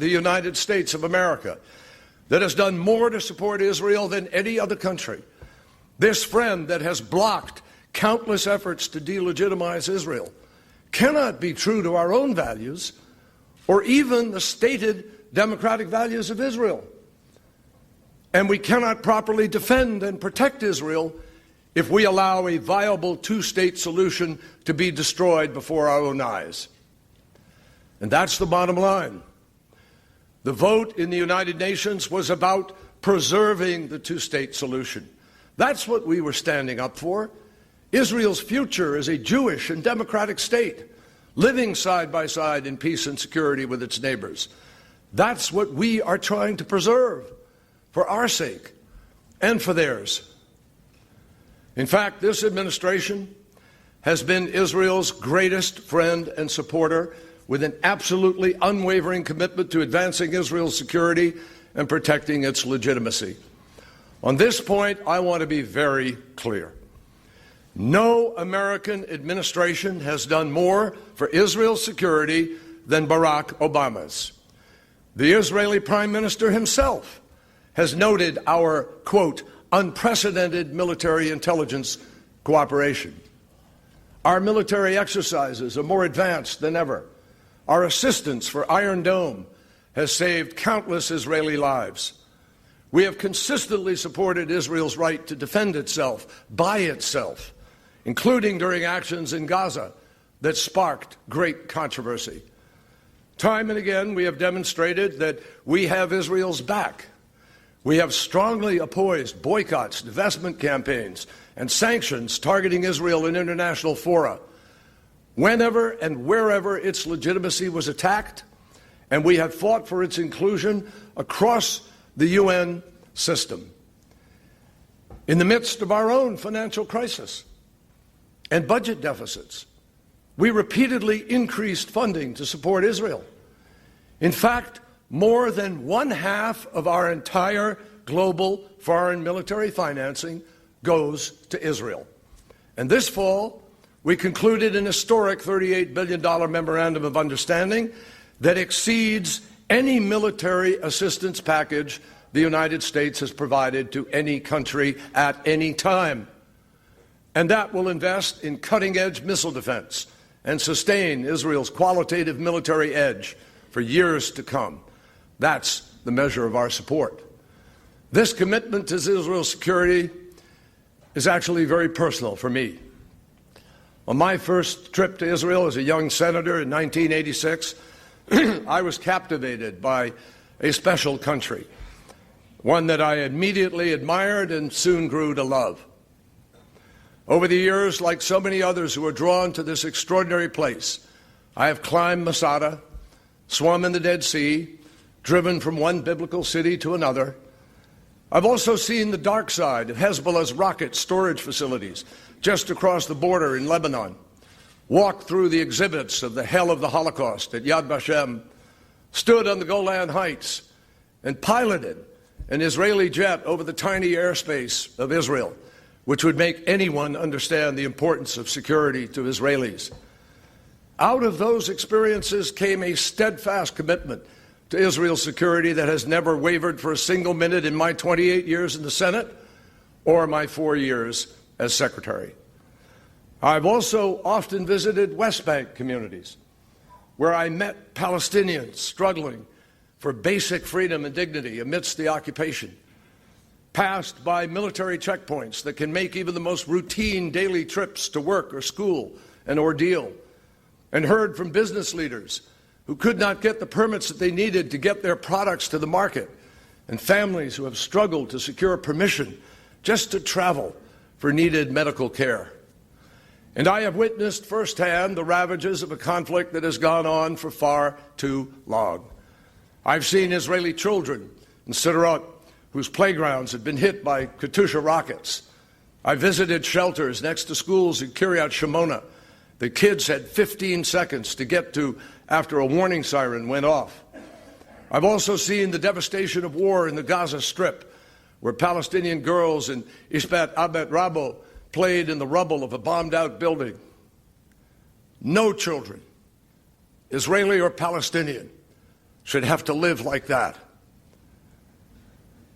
the United States of America, that has done more to support Israel than any other country, this friend that has blocked countless efforts to delegitimize Israel, cannot be true to our own values or even the stated democratic values of Israel. And we cannot properly defend and protect Israel if we allow a viable two-state solution to be destroyed before our own eyes. And that's the bottom line. The vote in the United Nations was about preserving the two-state solution. That's what we were standing up for. Israel's future as a Jewish and democratic state, living side by side in peace and security with its neighbors. That's what we are trying to preserve for our sake and for theirs. In fact, this administration has been Israel's greatest friend and supporter, with an absolutely unwavering commitment to advancing Israel's security and protecting its legitimacy. On this point, I want to be very clear. No American administration has done more for Israel's security than Barack Obama's. The Israeli Prime Minister himself has noted our, quote, unprecedented military intelligence cooperation. Our military exercises are more advanced than ever. Our assistance for Iron Dome has saved countless Israeli lives. We have consistently supported Israel's right to defend itself by itself, including during actions in Gaza that sparked great controversy. Time and again, we have demonstrated that we have Israel's back. We have strongly opposed boycotts, divestment campaigns, and sanctions targeting Israel in international fora, whenever and wherever its legitimacy was attacked, and we have fought for its inclusion across the UN system. In the midst of our own financial crisis and budget deficits, we repeatedly increased funding to support Israel. In fact, more than one-half of our entire global foreign military financing goes to Israel. And this fall, we concluded an historic $38 billion memorandum of understanding that exceeds any military assistance package the United States has provided to any country at any time. And that will invest in cutting-edge missile defense and sustain Israel's qualitative military edge for years to come. That's the measure of our support. This commitment to Israel's security is actually very personal for me. On my first trip to Israel as a young senator in 1986, I was captivated by a special country, one that I immediately admired and soon grew to love. Over the years, like so many others who are drawn to this extraordinary place, I have climbed Masada, swum in the Dead Sea, driven from one biblical city to another. I've also seen the dark side of Hezbollah's rocket storage facilities just across the border in Lebanon, walked through the exhibits of the hell of the Holocaust at Yad Vashem, stood on the Golan Heights, and piloted an Israeli jet over the tiny airspace of Israel, which would make anyone understand the importance of security to Israelis. Out of those experiences came a steadfast commitment to Israel's security that has never wavered for a single minute in my 28 years in the Senate or my 4 years as Secretary. I've also often visited West Bank communities where I met Palestinians struggling for basic freedom and dignity amidst the occupation, passed by military checkpoints that can make even the most routine daily trips to work or school an ordeal, and heard from business leaders who could not get the permits that they needed to get their products to the market, and families who have struggled to secure permission just to travel for needed medical care. And I have witnessed firsthand the ravages of a conflict that has gone on for far too long. I've seen Israeli children in Sderot whose playgrounds had been hit by Katyusha rockets. I visited shelters next to schools in Kiryat Shimona. The kids had 15 seconds to get to after a warning siren went off. I've also seen the devastation of war in the Gaza Strip, where Palestinian girls in Ishbat Abed Rabo played in the rubble of a bombed-out building. No children, Israeli or Palestinian, should have to live like that.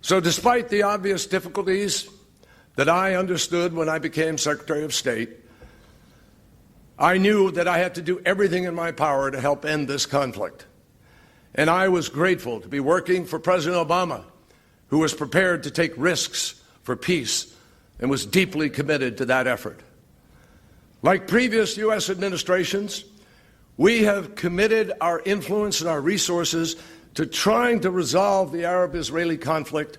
So despite the obvious difficulties that I understood when I became Secretary of State, I knew that I had to do everything in my power to help end this conflict. And I was grateful to be working for President Obama, who was prepared to take risks for peace and was deeply committed to that effort. Like previous U.S. administrations, we have committed our influence and our resources to trying to resolve the Arab-Israeli conflict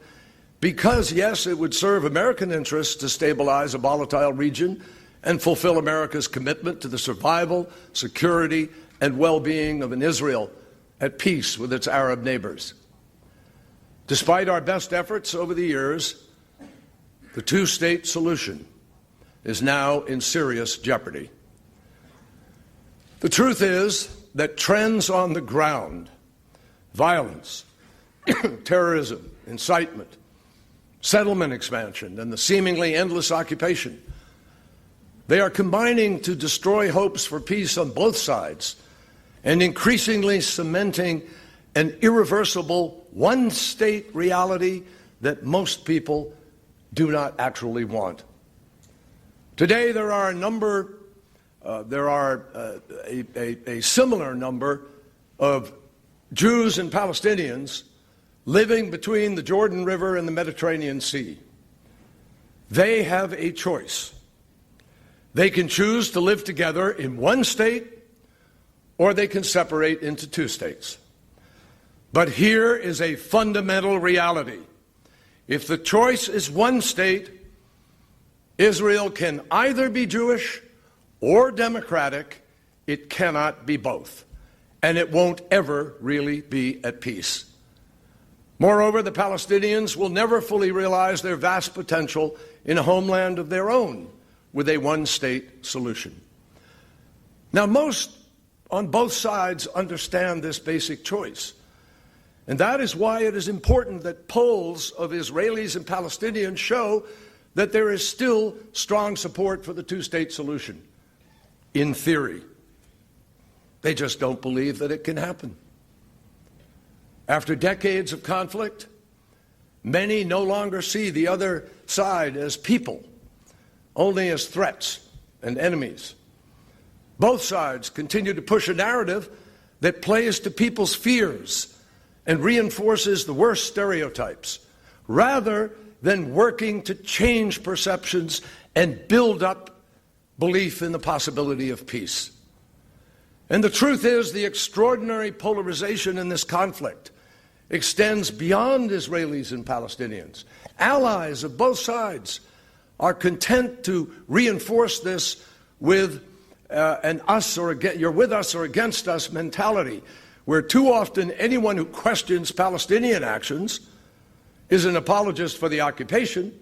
because, yes, it would serve American interests to stabilize a volatile region and fulfill America's commitment to the survival, security, and well-being of an Israel at peace with its Arab neighbors. Despite our best efforts over the years, the two-state solution is now in serious jeopardy. The truth is that trends on the ground, violence, terrorism, incitement, settlement expansion, and the seemingly endless occupation, they are combining to destroy hopes for peace on both sides and increasingly cementing an irreversible one-state reality that most people do not actually want. Today, there are a similar number of Jews and Palestinians living between the Jordan River and the Mediterranean Sea. They have a choice. They can choose to live together in one state, or they can separate into two states. But here is a fundamental reality. If the choice is one state, Israel can either be Jewish or democratic. It cannot be both. And it won't ever really be at peace. Moreover, the Palestinians will never fully realize their vast potential in a homeland of their own with a one-state solution. Now, most on both sides understand this basic choice. And that is why it is important that polls of Israelis and Palestinians show that there is still strong support for the two-state solution, in theory. They just don't believe that it can happen. After decades of conflict, many no longer see the other side as people, only as threats and enemies. Both sides continue to push a narrative that plays to people's fears and reinforces the worst stereotypes, rather than working to change perceptions and build up belief in the possibility of peace. And the truth is, the extraordinary polarization in this conflict extends beyond Israelis and Palestinians. Allies of both sides are content to reinforce this with an us or you're with us or against us mentality, where too often anyone who questions Palestinian actions is an apologist for the occupation,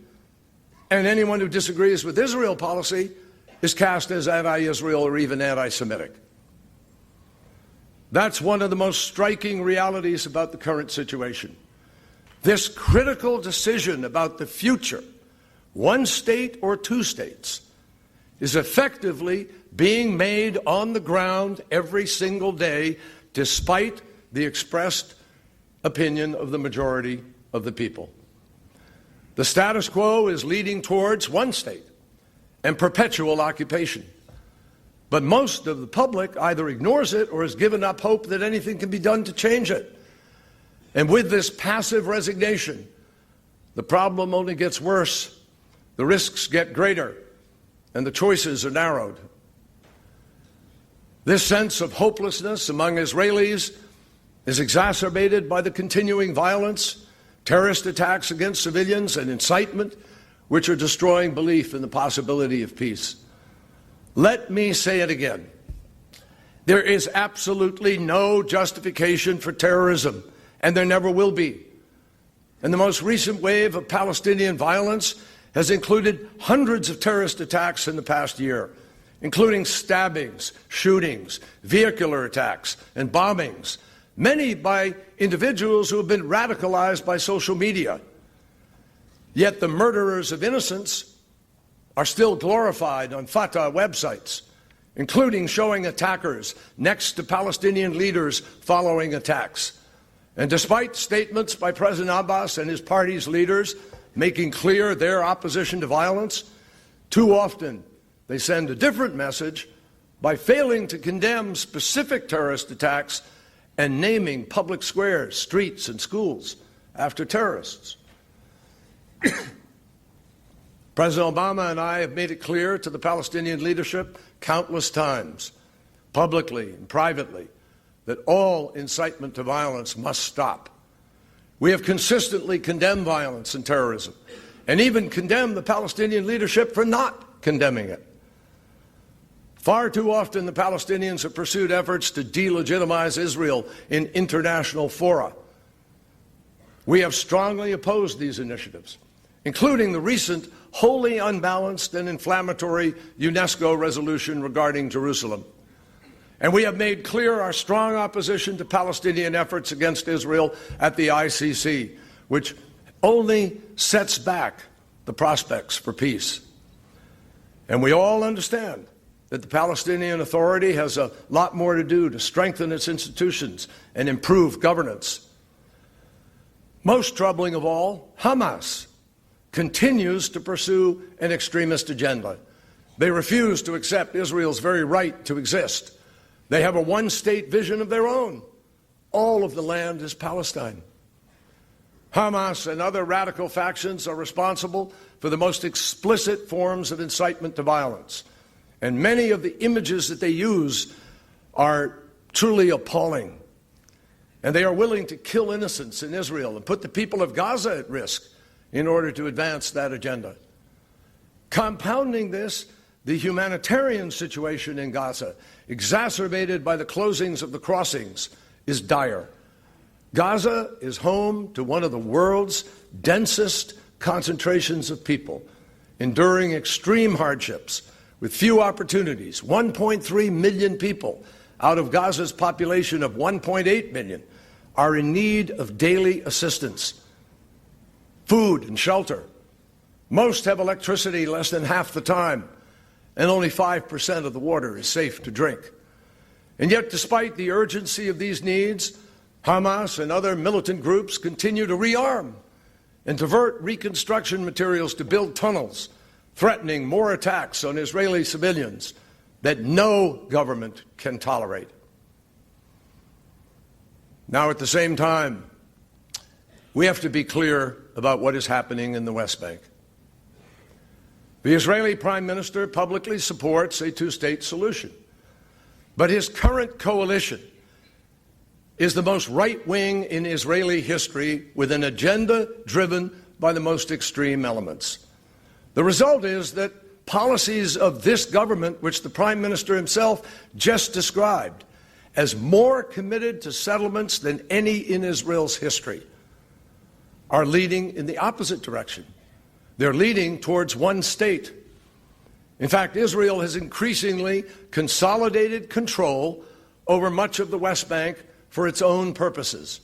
and anyone who disagrees with Israel policy is cast as anti-Israel or even anti-Semitic. That's one of the most striking realities about the current situation. This critical decision about the future, one state or two states, is effectively being made on the ground every single day, despite the expressed opinion of the majority of the people. The status quo is leading towards one state and perpetual occupation. But most of the public either ignores it or has given up hope that anything can be done to change it. And with this passive resignation, the problem only gets worse, the risks get greater, and the choices are narrowed. This sense of hopelessness among Israelis is exacerbated by the continuing violence, terrorist attacks against civilians, and incitement, which are destroying belief in the possibility of peace. Let me say it again. There is absolutely no justification for terrorism, and there never will be. And the most recent wave of Palestinian violence has included hundreds of terrorist attacks in the past year, including stabbings, shootings, vehicular attacks, and bombings, many by individuals who have been radicalized by social media. Yet the murderers of innocents are still glorified on Fatah websites, including showing attackers next to Palestinian leaders following attacks. And despite statements by President Abbas and his party's leaders making clear their opposition to violence, too often they send a different message by failing to condemn specific terrorist attacks and naming public squares, streets, and schools after terrorists. President Obama and I have made it clear to the Palestinian leadership countless times, publicly and privately, that all incitement to violence must stop. We have consistently condemned violence and terrorism, and even condemned the Palestinian leadership for not condemning it. Far too often, the Palestinians have pursued efforts to delegitimize Israel in international fora. We have strongly opposed these initiatives, including the recent wholly unbalanced and inflammatory UNESCO resolution regarding Jerusalem. And we have made clear our strong opposition to Palestinian efforts against Israel at the ICC, which only sets back the prospects for peace. And we all understand that the Palestinian Authority has a lot more to do to strengthen its institutions and improve governance. Most troubling of all, Hamas continues to pursue an extremist agenda. They refuse to accept Israel's very right to exist. They have a one-state vision of their own. All of the land is Palestine. Hamas and other radical factions are responsible for the most explicit forms of incitement to violence. And many of the images that they use are truly appalling. And they are willing to kill innocents in Israel and put the people of Gaza at risk in order to advance that agenda. Compounding this, the humanitarian situation in Gaza, exacerbated by the closings of the crossings, is dire. Gaza is home to one of the world's densest concentrations of people, enduring extreme hardships with few opportunities. 1.3 million people out of Gaza's population of 1.8 million are in need of daily assistance, food and shelter. Most have electricity less than half the time, and only 5% of the water is safe to drink. And yet, despite the urgency of these needs, Hamas and other militant groups continue to rearm and divert reconstruction materials to build tunnels, threatening more attacks on Israeli civilians that no government can tolerate. Now, at the same time, we have to be clear about what is happening in the West Bank. The Israeli Prime Minister publicly supports a two-state solution, but his current coalition is the most right-wing in Israeli history, with an agenda driven by the most extreme elements. The result is that policies of this government, which the Prime Minister himself just described as more committed to settlements than any in Israel's history, are leading in the opposite direction. They're leading towards one state. In fact, Israel has increasingly consolidated control over much of the West Bank for its own purposes,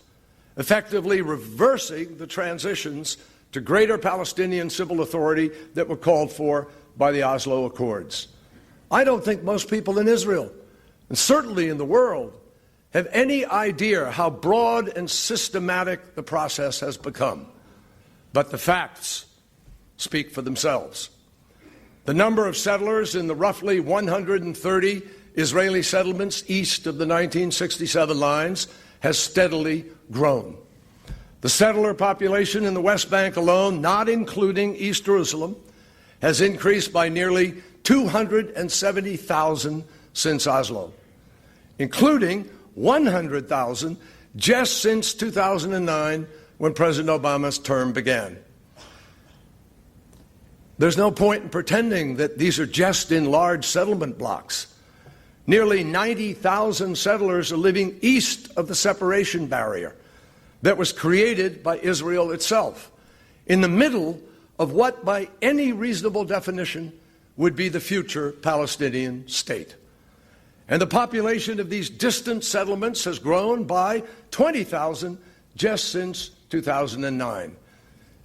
effectively reversing the transitions to greater Palestinian civil authority that were called for by the Oslo Accords. I don't think most people in Israel, and certainly in the world, have any idea how broad and systematic the process has become. But the facts speak for themselves. The number of settlers in the roughly 130 Israeli settlements east of the 1967 lines has steadily grown. The settler population in the West Bank alone, not including East Jerusalem, has increased by nearly 270,000 since Oslo, including 100,000 just since 2009, when President Obama's term began. There's no point in pretending that these are just in large settlement blocks. Nearly 90,000 settlers are living east of the separation barrier that was created by Israel itself, in the middle of what, by any reasonable definition, would be the future Palestinian state. And the population of these distant settlements has grown by 20,000 just since 2009.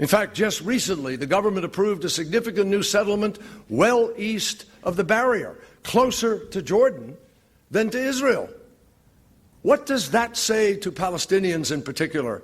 In fact, just recently, the government approved a significant new settlement well east of the barrier, closer to Jordan than to Israel. What does that say to Palestinians in particular